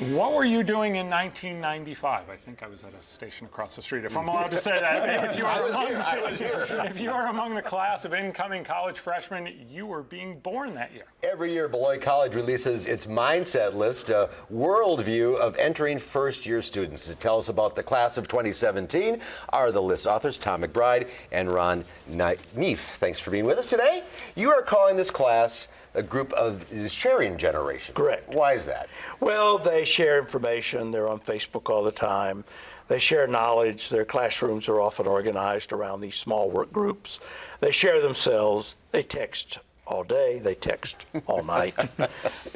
What were you doing in 1995? I think I was at a station across the street, if I'm allowed to say that. If you are among the class of incoming college freshmen, you were being born that year. Every year, Beloit College releases its mindset list, a worldview of entering first-year students. To tell us about the class of 2017 are the list authors, Tom McBride and Ron Nief. Thanks for being with us today. You are calling this class a group of sharing generation. Correct. Why is that? Well, they share information. They're on Facebook all the time. They share knowledge. Their classrooms are often organized around these small work groups. They share themselves. They text all day. They text all night.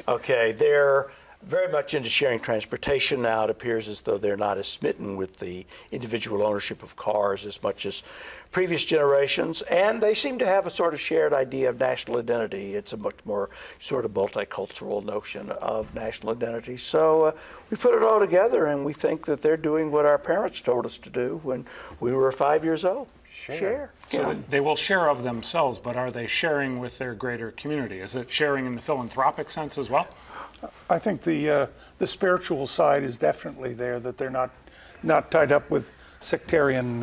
Okay, they're very much into sharing transportation now. It appears as though they're not as smitten with the individual ownership of cars as much as previous generations, and they seem to have a sort of shared idea of national identity. It's a much more sort of multicultural notion of national identity. So we put it all together, and we think that they're doing what our parents told us to do when we were 5 years old. Share. So they will share of themselves, but are they sharing with their greater community? Is it sharing in the philanthropic sense as well? I think the spiritual side is definitely there, that they're not tied up with sectarian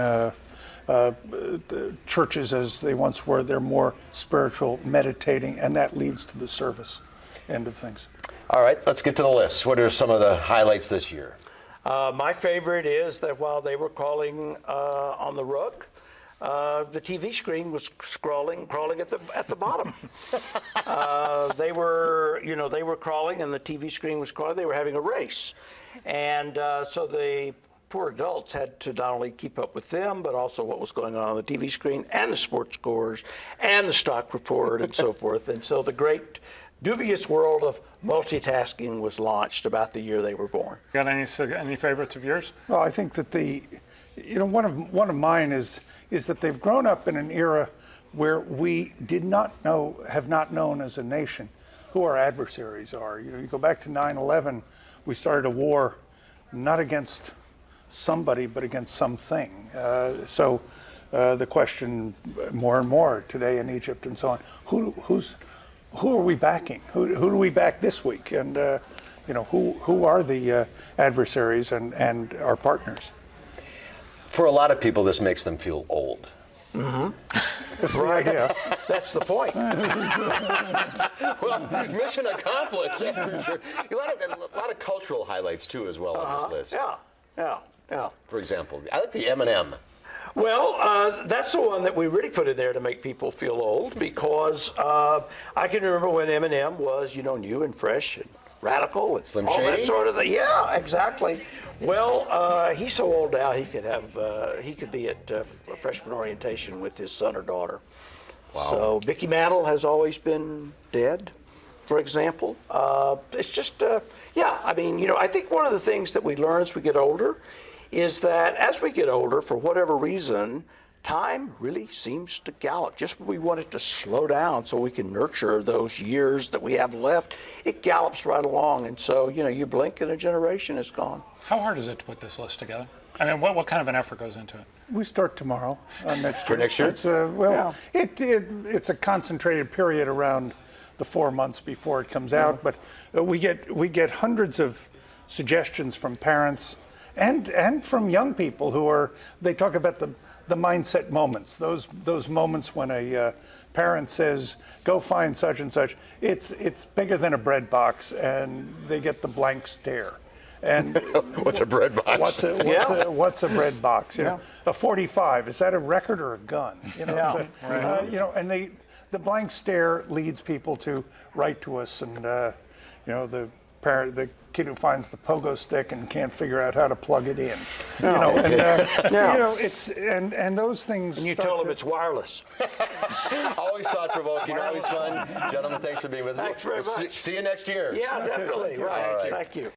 churches as they once were. They're more spiritual, meditating, and that leads to the service end of things. All right, let's get to the list. What are some of the highlights this year? My favorite is that while they were crawling on the rug, the TV screen was crawling at the bottom. They were crawling, and the TV screen was crawling. They were having a race, and so the poor adults had to not only keep up with them, but also what was going on the TV screen, and the sports scores, and the stock report, and so forth. And so the great dubious world of multitasking was launched about the year they were born. Got any favorites of yours? Well, I think that one of mine is that they've grown up in an era where we have not known as a nation who our adversaries are. You go back to 9/11, we started a war not against somebody but against something. So the question more and more today in Egypt and so on, who are we backing? Who do we back this week? And who are the adversaries and our partners? For a lot of people, this makes them feel old. That's the idea. That's the point. Well, mission accomplished, that's for sure. A lot of cultural highlights, too, as well on this list. Yeah. For example, I like the M&M. Well, that's the one that we really put in there to make people feel old, because I can remember when M&M was, new and fresh and radical and Slim all Shady? that sort of thing. Yeah, exactly. Well, he's so old now he could be at freshman orientation with his son or daughter. Wow. So Mickey Mantle has always been dead, for example. It's just, I think one of the things that we learn as we get older is that as we get older, for whatever reason, time really seems to gallop. Just when we want it to slow down so we can nurture those years that we have left, it gallops right along. And so, you blink and a generation is gone. How hard is it to put this list together? I mean, what kind of an effort goes into it? We start tomorrow next For year. next year? It's a concentrated period around the 4 months before it comes out, but we get hundreds of suggestions from parents and from young people they talk about the mindset moments, those moments when a parent says, go find such and such. It's bigger than a bread box, and they get the blank stare. And what's a bread box? What's a bread box? A 45, is that a record or a gun? And the blank stare leads people to write to us, and the kid who finds the pogo stick and can't figure out how to plug it in. And those things. And you tell them it's wireless. Always thought-provoking, always fun. Gentlemen, thanks for being with us. Thanks very much. See you next year. Yeah, definitely. Right. All right. Thank you.